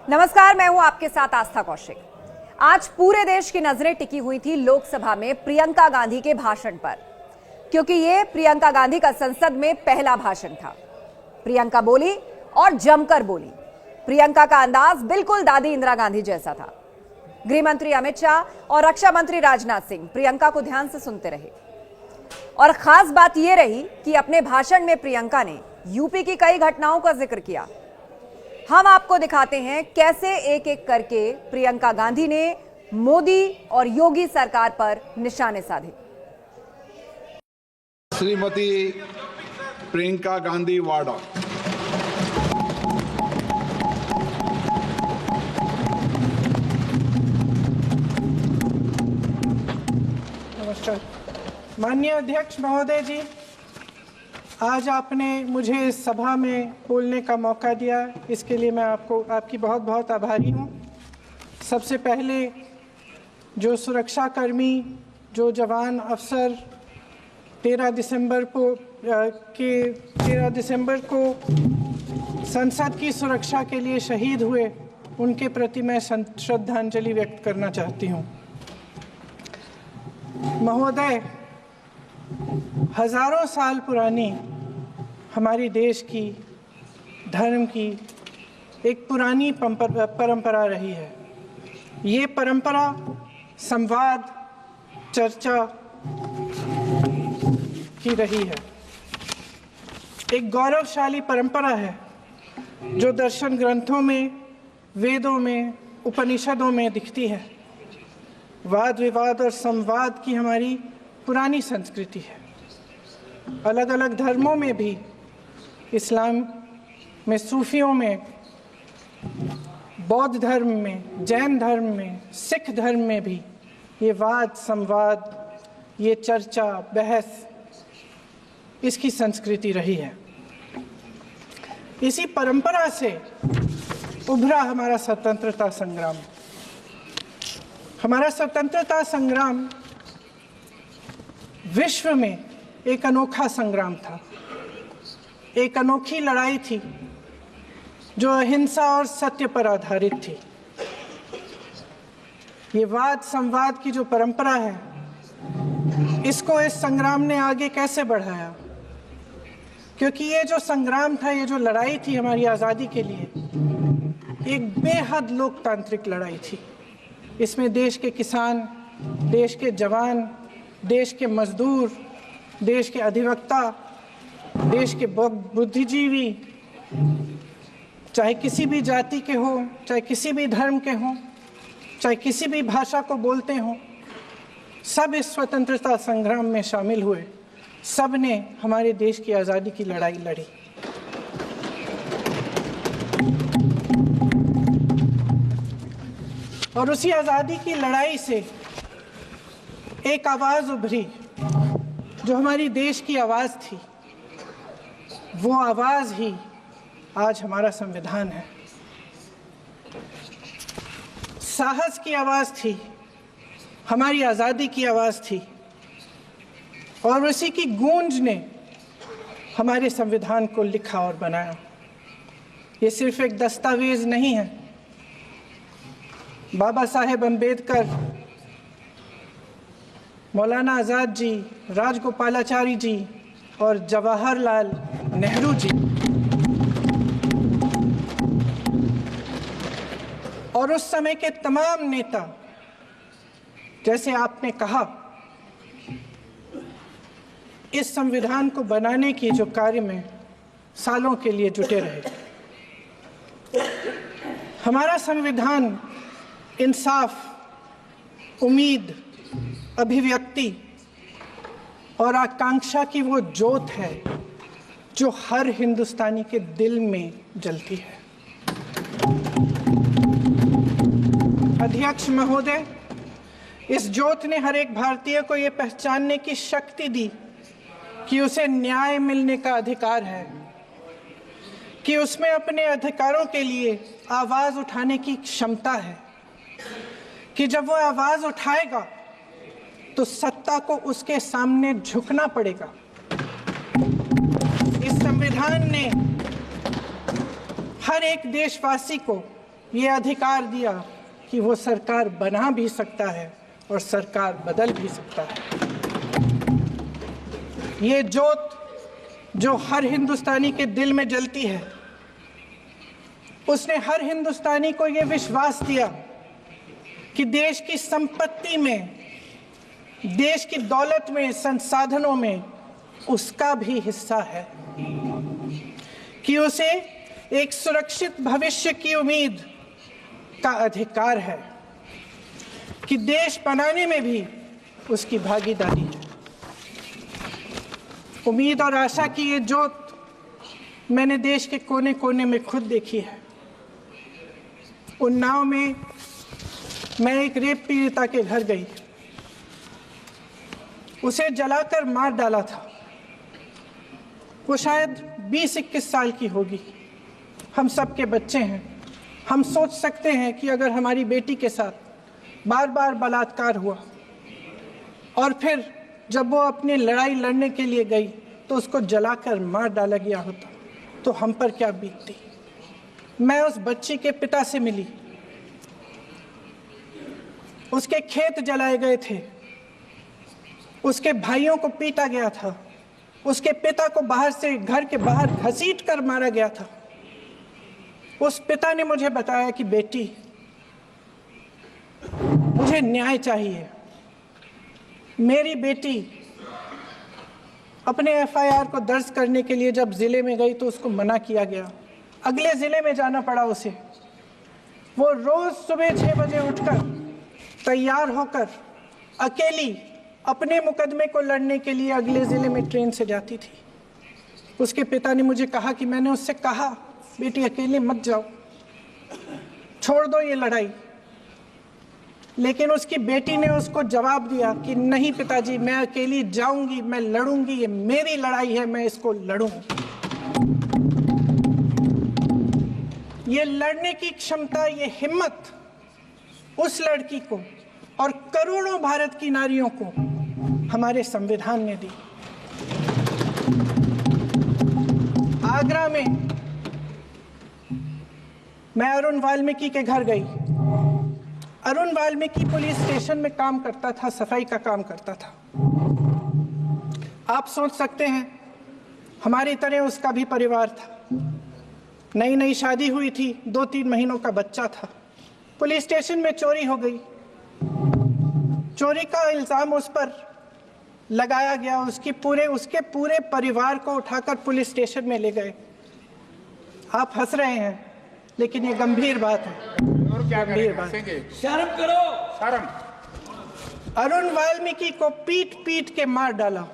नमस्कार, मैं हूं आपके साथ आस्था कौशिक। आज पूरे देश की नजरें टिकी हुई थी लोकसभा में प्रियंका गांधी के भाषण पर, क्योंकि ये प्रियंका गांधी का संसद में पहला भाषण था। प्रियंका बोली और जमकर बोली। प्रियंका का अंदाज बिल्कुल दादी इंदिरा गांधी जैसा था। गृह मंत्री अमित शाह और रक्षा मंत्री राजनाथ सिंह प्रियंका को ध्यान से सुनते रहे। और खास बात यह रही कि अपने भाषण में प्रियंका ने यूपी की कई घटनाओं का जिक्र किया। हम आपको दिखाते हैं कैसे एक एक करके प्रियंका गांधी ने मोदी और योगी सरकार पर निशाने साधे। श्रीमती प्रियंका गांधी वाड्रा। नमस्कार। माननीय अध्यक्ष महोदय जी, आज आपने मुझे इस सभा में बोलने का मौका दिया, इसके लिए मैं आपकी बहुत बहुत आभारी हूँ। सबसे पहले जो सुरक्षाकर्मी, जो जवान अफसर 13 दिसंबर को संसद की सुरक्षा के लिए शहीद हुए, उनके प्रति मैं श्रद्धांजलि व्यक्त करना चाहती हूँ। महोदय, हजारों साल पुरानी हमारी देश की धर्म की एक पुरानी परंपरा रही है। ये परंपरा संवाद, चर्चा की रही है। एक गौरवशाली परंपरा है जो दर्शन ग्रंथों में, वेदों में, उपनिषदों में दिखती है। वाद विवाद और संवाद की हमारी पुरानी संस्कृति है। अलग अलग धर्मों में भी, इस्लाम में, सूफियों में, बौद्ध धर्म में, जैन धर्म में, सिख धर्म में भी ये वाद संवाद, ये चर्चा बहस, इसकी संस्कृति रही है। इसी परंपरा से उभरा हमारा स्वतंत्रता संग्राम। हमारा स्वतंत्रता संग्राम विश्व में एक अनोखा संग्राम था, एक अनोखी लड़ाई थी जो अहिंसा और सत्य पर आधारित थी। ये वाद संवाद की जो परंपरा है, इसको इस संग्राम ने आगे कैसे बढ़ाया? क्योंकि ये जो संग्राम था, ये जो लड़ाई थी हमारी आज़ादी के लिए, एक बेहद लोकतांत्रिक लड़ाई थी। इसमें देश के किसान, देश के जवान, देश के मजदूर, देश के अधिवक्ता, देश के बुद्धिजीवी, चाहे किसी भी जाति के हों, चाहे किसी भी धर्म के हों, चाहे किसी भी भाषा को बोलते हों, सब इस स्वतंत्रता संग्राम में शामिल हुए। सब ने हमारे देश की आज़ादी की लड़ाई लड़ी। और उसी आज़ादी की लड़ाई से एक आवाज़ उभरी जो हमारी देश की आवाज़ थी। वो आवाज़ ही आज हमारा संविधान है। साहस की आवाज़ थी, हमारी आज़ादी की आवाज़ थी, और उसी की गूंज ने हमारे संविधान को लिखा और बनाया। ये सिर्फ एक दस्तावेज नहीं है। बाबा साहेब अम्बेडकर, मौलाना आज़ाद जी, राजगोपालाचारी जी और जवाहरलाल नेहरू जी और उस समय के तमाम नेता, जैसे आपने कहा, इस संविधान को बनाने की जो कार्य में सालों के लिए जुटे रहे। हमारा संविधान इंसाफ, उम्मीद, अभिव्यक्ति और आकांक्षा की वो ज्योत है जो हर हिंदुस्तानी के दिल में जलती है। अध्यक्ष महोदय, इस ज्योत ने हर एक भारतीय को ये पहचानने की शक्ति दी कि उसे न्याय मिलने का अधिकार है, कि उसमें अपने अधिकारों के लिए आवाज़ उठाने की क्षमता है, कि जब वो आवाज़ उठाएगा तो सत्ता को उसके सामने झुकना पड़ेगा। इस संविधान ने हर एक देशवासी को ये अधिकार दिया कि वो सरकार बना भी सकता है और सरकार बदल भी सकता है। ये जोत जो हर हिंदुस्तानी के दिल में जलती है, उसने हर हिंदुस्तानी को ये विश्वास दिया कि देश की संपत्ति में, देश की दौलत में, संसाधनों में उसका भी हिस्सा है, कि उसे एक सुरक्षित भविष्य की उम्मीद का अधिकार है, कि देश बनाने में भी उसकी भागीदारी है। उम्मीद और आशा की ये जोत मैंने देश के कोने कोने में खुद देखी है। उन्नाव में मैं एक रेप पीड़िता के घर गई, उसे जलाकर मार डाला था। वो शायद 20-21 साल की होगी। हम सब के बच्चे हैं। हम सोच सकते हैं कि अगर हमारी बेटी के साथ बार बार बलात्कार हुआ और फिर जब वो अपनी लड़ाई लड़ने के लिए गई तो उसको जलाकर मार डाला गया होता तो हम पर क्या बीतती। मैं उस बच्ची के पिता से मिली। उसके खेत जलाए गए थे, उसके भाइयों को पीटा गया था, उसके पिता को बाहर से, घर के बाहर घसीट कर मारा गया था। उस पिता ने मुझे बताया कि बेटी, मुझे न्याय चाहिए। मेरी बेटी अपने एफआईआर को दर्ज करने के लिए जब जिले में गई तो उसको मना किया गया। अगले जिले में जाना पड़ा उसे। वो रोज सुबह 6 बजे उठकर तैयार होकर अकेली अपने मुकदमे को लड़ने के लिए अगले जिले में ट्रेन से जाती थी। उसके पिता ने मुझे कहा कि मैंने उससे कहा, बेटी अकेले मत जाओ, छोड़ दो ये लड़ाई। लेकिन उसकी बेटी ने उसको जवाब दिया कि नहीं पिताजी, मैं अकेली जाऊंगी, मैं लड़ूंगी, ये मेरी लड़ाई है, मैं इसको लड़ूंगी। ये लड़ने की क्षमता, ये हिम्मत उस लड़की को और करोड़ों भारत की नारियों को हमारे संविधान ने दी। आगरा में मैं अरुण वाल्मीकि के घर गई। अरुण वाल्मीकि पुलिस स्टेशन में काम करता था, सफाई का काम करता था। आप सोच सकते हैं हमारी तरह उसका भी परिवार था। नई नई शादी हुई थी, 2-3 महीनों का बच्चा था। पुलिस स्टेशन में चोरी हो गई। चोरी का इल्जाम उस पर लगाया गया। उसके पूरे परिवार को उठाकर पुलिस स्टेशन में ले गए। आप हंस रहे हैं, लेकिन ये गंभीर बात है। गंभीर बात। शर्म करो, शर्म। अरुण वाल्मीकि को पीट पीट के मार डाला,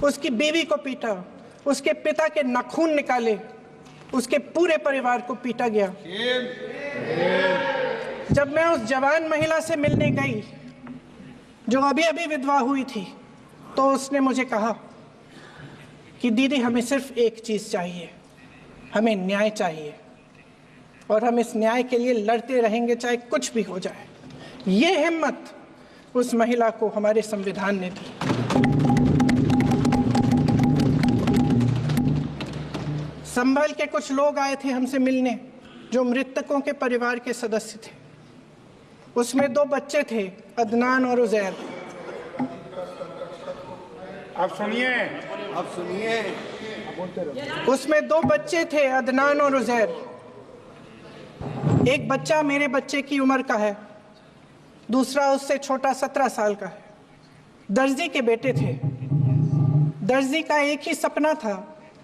उसकी बीवी को पीटा, उसके पिता के नाखून निकाले, उसके पूरे परिवार को पीटा गया। जब मैं उस जवान महिला से मिलने गई जो अभी अभी विधवा हुई थी, तो उसने मुझे कहा कि दीदी, हमें सिर्फ एक चीज चाहिए, हमें न्याय चाहिए और हम इस न्याय के लिए लड़ते रहेंगे, चाहे कुछ भी हो जाए। ये हिम्मत उस महिला को हमारे संविधान ने दी। संभल के कुछ लोग आए थे हमसे मिलने जो मृतकों के परिवार के सदस्य थे। उसमें 2 बच्चे थे, अदनान और उजैर। आप सुनिए। उसमें 2 बच्चे थे, अदनान और उजैर। एक बच्चा मेरे बच्चे की उम्र का है, दूसरा उससे छोटा 17 साल का है। दर्जी के बेटे थे। दर्जी का एक ही सपना था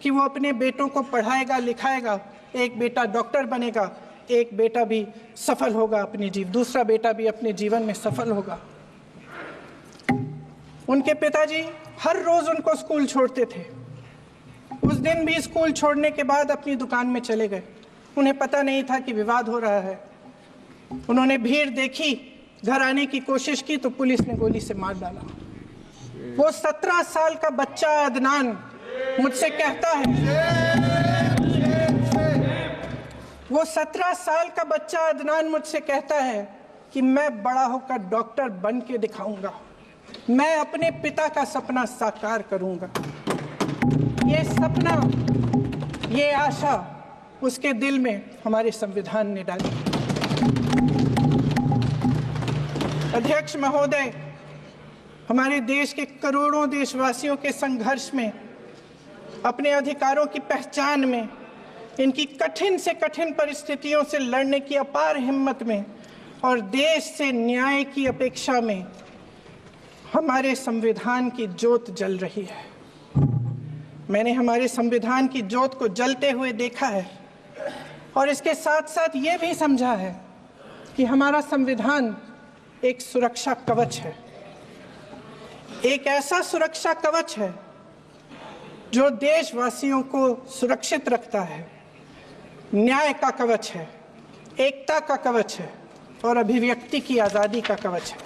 कि वो अपने बेटों को पढ़ाएगा, लिखाएगा। एक बेटा डॉक्टर बनेगा, एक बेटा भी सफल होगा दूसरा बेटा भी अपने जीवन में सफल होगा। उनके पिताजी हर रोज उनको स्कूल छोड़ते थे। उस दिन भी स्कूल छोड़ने के बाद अपनी दुकान में चले गए। उन्हें पता नहीं था कि विवाद हो रहा है। उन्होंने भीड़ देखी, घर आने की कोशिश की तो पुलिस ने गोली से मार डाला। वो 17 साल का बच्चा अदनान मुझसे कहता है, वो 17 साल का बच्चा अदनान मुझसे कहता है कि मैं बड़ा होकर डॉक्टर बन के दिखाऊंगा, मैं अपने पिता का सपना साकार करूंगा। ये सपना, ये आशा उसके दिल में हमारे संविधान ने डाली। अध्यक्ष महोदय, हमारे देश के करोड़ों देशवासियों के संघर्ष में, अपने अधिकारों की पहचान में, इनकी कठिन से कठिन परिस्थितियों से लड़ने की अपार हिम्मत में और देश से न्याय की अपेक्षा में हमारे संविधान की ज्योत जल रही है। मैंने हमारे संविधान की ज्योत को जलते हुए देखा है और इसके साथ साथ ये भी समझा है कि हमारा संविधान एक सुरक्षा कवच है, एक ऐसा सुरक्षा कवच है जो देशवासियों को सुरक्षित रखता है, न्याय का कवच है, एकता का कवच है और अभिव्यक्ति की आज़ादी का कवच है।